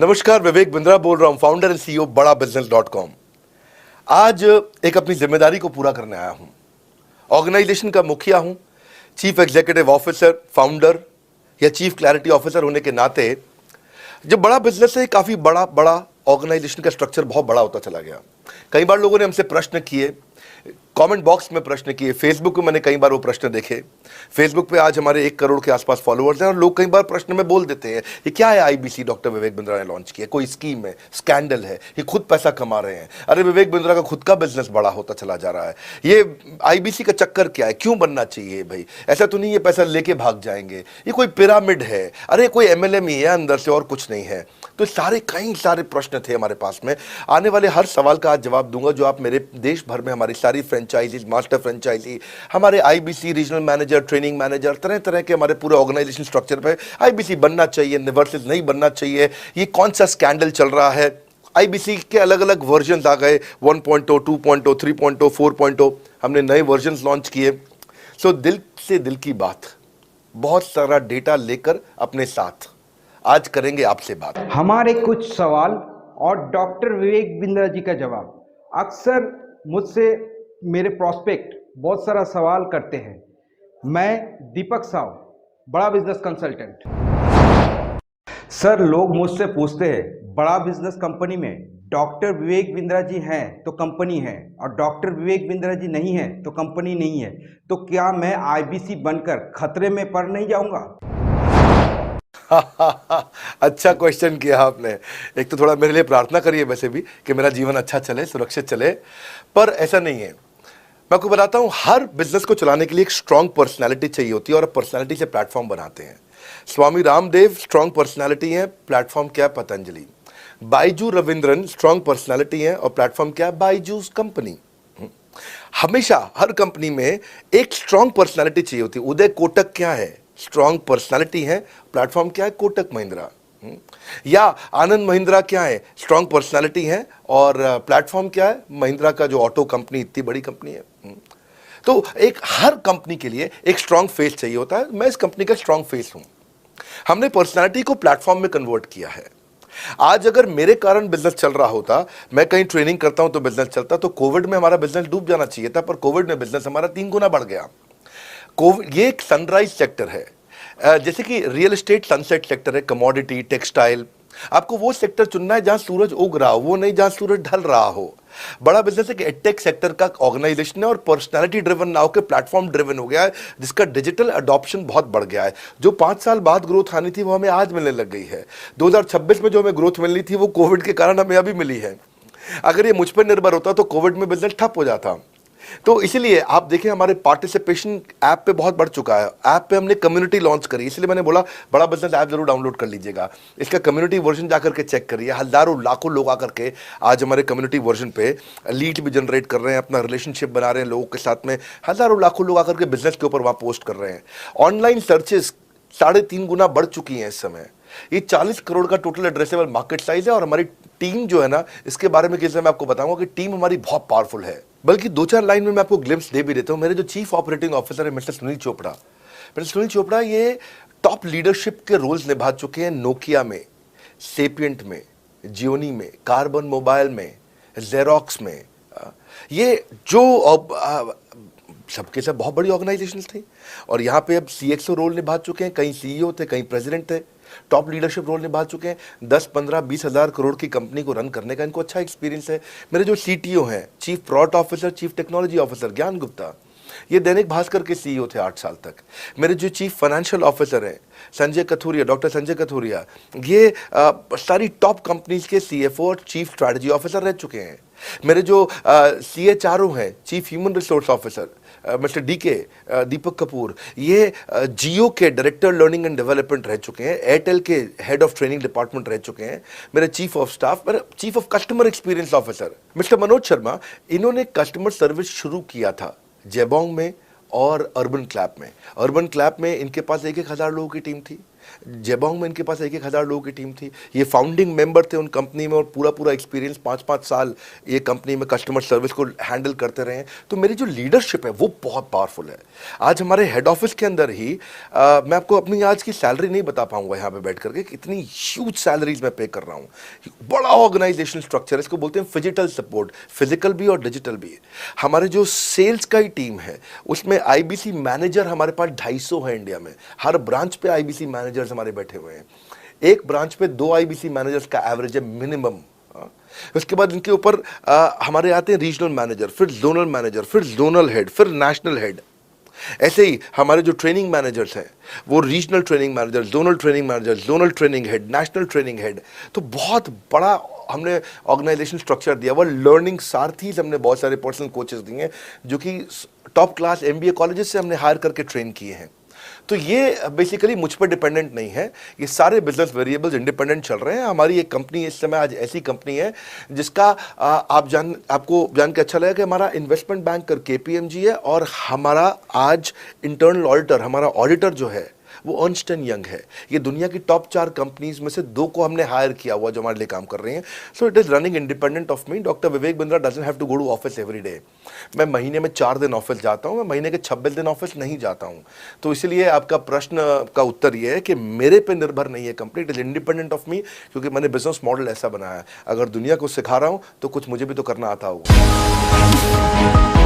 नमस्कार, विवेक बिंद्रा बोल रहा हूं, फाउंडर एंड सीईओ बड़ा बिजनेस .com। आज एक अपनी जिम्मेदारी को पूरा करने आया हूं। ऑर्गेनाइजेशन का मुखिया हूं, चीफ एग्जीक्यूटिव ऑफिसर, फाउंडर या चीफ क्लैरिटी ऑफिसर होने के नाते जब बड़ा बिजनेस है, काफी बड़ा बड़ा ऑर्गेनाइजेशन का स्ट्रक्चर बहुत बड़ा होता चला गया। कई बार लोगों ने हमसे प्रश्न किए, कमेंट बॉक्स में प्रश्न किए, फेसबुक पे मैंने कई बार वो प्रश्न देखे। फेसबुक पे आज हमारे 1 करोड़ के आसपास फॉलोअर्स हैं और लोग कई बार प्रश्न में बोल देते हैं, ये क्या है आईबीसी डॉक्टर विवेक बिंद्रा ने लॉन्च किया, कोई स्कीम है, स्कैंडल है, ये खुद पैसा कमा रहे हैं। अरे विवेक बिंद्रा का खुद का बिजनेस बड़ा होता चला जा रहा है, ये आईबीसी का चक्कर क्या है, क्यों बनना चाहिए भाई, ऐसा तो नहीं ये पैसा लेके भाग जाएंगे, ये कोई पिरामिड है, अरे कोई एमएलएम ही है अंदर से और कुछ नहीं है। तो कई सारे प्रश्न थे हमारे पास में। आने वाले हर सवाल का आज जवाब दूंगा जो आप मेरे देश भर में हमारी सारी फ्रेंचाइजीज, मास्टर फ्रेंचाइजी, हमारे IBC regional manager, training manager, तरह तरह के हमारे पूरे ऑर्गेनाइजेशन स्ट्रक्चर पे आईबीसी बनना चाहिए वर्सेस नहीं बनना चाहिए, ये कौन सा स्कैंडल चल रहा है। आईबीसी के अलग अलग वर्जन आ गए, 1.0, 2.0, 3.0, 4.0, हमने नए वर्जन लॉन्च किए। सो दिल से दिल की बात, बहुत सारा डेटा लेकर अपने साथ आज करेंगे आपसे बात। हमारे कुछ सवाल और डॉक्टर विवेक बिंद्रा जी का जवाब। अक्सर मुझसे मेरे प्रोस्पेक्ट बहुत सारा सवाल करते हैं। मैं दीपक साव, बड़ा बिजनेस कंसल्टेंट। सर, लोग मुझसे पूछते हैं, बड़ा बिजनेस कंपनी में डॉक्टर विवेक बिंद्रा जी हैं तो कंपनी है, और डॉक्टर विवेक बिंद्रा जी नहीं है तो कंपनी नहीं है, तो क्या मैं आईबीसी बनकर खतरे में पड़ नहीं जाऊंगा? अच्छा क्वेश्चन किया आपने। एक तो थोड़ा मेरे लिए प्रार्थना करिए वैसे भी कि मेरा जीवन अच्छा चले, सुरक्षित चले, पर ऐसा नहीं है। मैं आपको बताता हूं, हर बिजनेस को चलाने के लिए एक स्ट्रांग पर्सनालिटी चाहिए होती है और पर्सनालिटी से प्लेटफॉर्म बनाते हैं। स्वामी रामदेव स्ट्रांग पर्सनालिटी है, प्लेटफॉर्म क्या है? पतंजलि। बाइजू रविंद्रन स्ट्रांग पर्सनालिटी है और प्लेटफॉर्म क्या है? बाइजूस कंपनी। हमेशा हर कंपनी में एक स्ट्रांग पर्सनालिटी चाहिए होती है। उदय कोटक क्या है? स्ट्रांग पर्सनालिटी है, प्लेटफॉर्म क्या है? कोटक महिंद्रा। या आनंद महिंद्रा क्या है? स्ट्रांग पर्सनालिटी है और प्लेटफॉर्म क्या है? महिंद्रा का जो ऑटो कंपनी, इतनी बड़ी कंपनी है। तो एक हर कंपनी के लिए एक स्ट्रांग फेस चाहिए होता है। मैं इस कंपनी का स्ट्रांग फेस हूं। हमने पर्सनालिटी को प्लेटफॉर्म में कन्वर्ट किया है। आज अगर मेरे कारण बिजनेस चल रहा होता, मैं कहीं ट्रेनिंग करता हूं तो बिजनेस चलता, तो कोविड में हमारा बिजनेस डूब जाना चाहिए था, पर कोविड में बिजनेस हमारा 3 गुना बढ़ गया। ये एक सनराइज सेक्टर है, जैसे कि रियल एस्टेट सनसेट सेक्टर है, कमोडिटी, टेक्सटाइल। आपको वो सेक्टर चुनना है जहां सूरज उग रहा हो, वो नहीं जहां सूरज ढल रहा हो। बड़ा बिजनेस है कि एडटेक सेक्टर का ऑर्गेनाइजेशन है और पर्सनालिटी ड्रिवन ना होकर प्लेटफॉर्म ड्रिवन हो गया है, जिसका डिजिटल अडॉप्शन बहुत बढ़ गया है। जो 5 साल बाद ग्रोथ आनी थी वो हमें आज मिलने लग गई है। 2026 में जो हमें ग्रोथ मिलनी थी वो कोविड के कारण हमें अभी मिली है। अगर ये मुझ पर निर्भर होता तो कोविड में बिजनेस ठप हो जाता। तो इसलिए आप देखें, हमारे पार्टिसिपेशन ऐप पे बहुत बढ़ चुका है। ऐप पे हमने कम्युनिटी लॉन्च करी, इसलिए मैंने बोला बड़ा बिजनेस ऐप जरूर डाउनलोड कर लीजिएगा। इसका कम्युनिटी वर्जन जाकर के चेक करिए। हजारों लाखों लोग आकर के आज हमारे कम्युनिटी वर्जन पे लीड भी जनरेट कर रहे हैं, अपना रिलेशनशिप बना रहे हैं लोगों के साथ में। हजारों लाखों लोग आकर के बिजनेस के ऊपर वहां पोस्ट कर रहे हैं। ऑनलाइन सर्चेस 3.5 गुना बढ़ चुकी हैं इस समय। ये 40 करोड़ का टोटल एड्रेसेबल मार्केट साइज है और हमारी टीम जो है ना, इसके बारे में किसी मैं आपको बताऊंगा कि टीम हमारी बहुत पावरफुल है। बल्कि 2-4 लाइन में मैं आपको ग्लिम्स दे भी देता हूं। मेरे जो चीफ ऑपरेटिंग ऑफिसर है मिस्टर सुनील चोपड़ा, ये टॉप लीडरशिप के रोल्स निभा चुके हैं नोकिया में, सेपियंट में, जियोनी में, कार्बन मोबाइल में, जेरोक्स में। ये जो सबके सब बहुत बड़ी ऑर्गेनाइजेशंस थी और यहाँ पे अब सीएक्सओ रोल निभा चुके हैं, कहीं सीईओ थे, कहीं प्रेसिडेंट थे, टॉप लीडरशिप रोल निभा चुके हैं। 10, 15, 20 हजार करोड़ की कंपनी को रन करने का इनको अच्छा एक्सपीरियंस है। मेरे जो सीटीओ हैं, chief product officer, chief technology officer ज्ञान गुप्ता, ये दैनिक भास्कर के सीईओ थे 8 साल तक। मेरे जो चीफ फाइनेंशियल ऑफिसर हैं संजय कथुरिया, डॉक्टर संजय कथुरिया, ये सारी टॉप कंपनीज के सीएफओ और चीफ स्ट्रैटेजी ऑफिसर रह चुके हैं। मेरे जो सीएचआरओ हैं, chief human resource officer mister DK Deepak Kapoor, ये जियो के डायरेक्टर लर्निंग एंड डेवलपमेंट रह चुके हैं, एयरटेल के हेड ऑफ ट्रेनिंग डिपार्टमेंट रह चुके हैं। मेरे चीफ ऑफ स्टाफ, मेरे chief of customer experience officer mister Manoj Sharma, इन्होंने कस्टमर सर्विस शुरू किया था जेबोंग में और अर्बन क्लैप में। अर्बन क्लैप में इनके पास 1-1 हजार लोगों की टीम थी। जेबोंग में इनके पास 1,000 लोगों की टीम थी। ये फाउंडिंग मेंबर थे उन कंपनी में और पूरा एक्सपीरियंस 5-5 साल ये कंपनी में कस्टमर सर्विस को हैंडल करते रहे हैं। तो मेरी जो लीडरशिप है वो बहुत पावरफुल है। आज हमारे हेड ऑफिस के अंदर ही मैं आपको अपनी आज की सैलरी नहीं बता पाऊंगा यहाँ पे बैठ करके, इतनी ह्यूज सैलरीज मैं पे कर रहा हूँ। बड़ा ऑर्गेनाइजेशन स्ट्रक्चर, इसको बोलते हैं फिजिटल सपोर्ट, फिजिकल भी और डिजिटल भी। हमारे जो सेल्स का ही टीम है उसमें आईबीसी मैनेजर हमारे पास 250 है इंडिया में। हर ब्रांच पे आईबीसी मैनेजर्स हमारे बैठे हुए हैं। एक ब्रांच पे 2 आईबीसी मैनेजर्स का एवरेज है मिनिमम। उसके बाद इनके ऊपर हमारे आते हैं रीजनल मैनेजर, फिर जोनल मैनेजर, फिर जोनल हेड, फिर नेशनल हेड। ऐसे ही हमारे जो ट्रेनिंग मैनेजर्स हैं वो regional training manager, zonal training manager, zonal training head, national training head. तो बहुत बड़ा हमने ऑर्गेनाइजेशन स्ट्रक्चर दिया हुआ। लर्निंग सारथीज हमने बहुत सारे पर्सनल कोचेस दिए हैं जो कि टॉप क्लास एमबीए कॉलेजेस से हमने हायर करके ट्रेन किए हैं। तो ये बेसिकली मुझ पर डिपेंडेंट नहीं है, ये सारे बिजनेस वेरिएबल्स इंडिपेंडेंट चल रहे हैं। हमारी एक कंपनी इस समय आज ऐसी कंपनी है जिसका आपको जान के अच्छा लगेगा कि हमारा इन्वेस्टमेंट बैंक केपीएमजी है और हमारा आज इंटरनल ऑडिटर, हमारा ऑडिटर जो है वो अर्नस्ट एंड यंग है। ये दुनिया की टॉप 4 कंपनीज में से 2 को हमने हायर किया हुआ जो हमारे लिए काम कर रही हैं। So it is running independent of me. Doctor Vivek Bindra doesn't have to go to office every day. मैं महीने में 4 दिन ऑफिस जाता हूँ, मैं महीने के 26 दिन ऑफिस नहीं जाता हूँ। तो इसलिए आपका प्रश्न का उत्तर ये है कि मेरे पे निर्भर नहीं है company, it is independent of मी, क्योंकि मैंने बिजनेस मॉडल ऐसा बनाया है। अगर दुनिया को सिखा रहा हूँ तो कुछ मुझे भी तो करना आता होगा।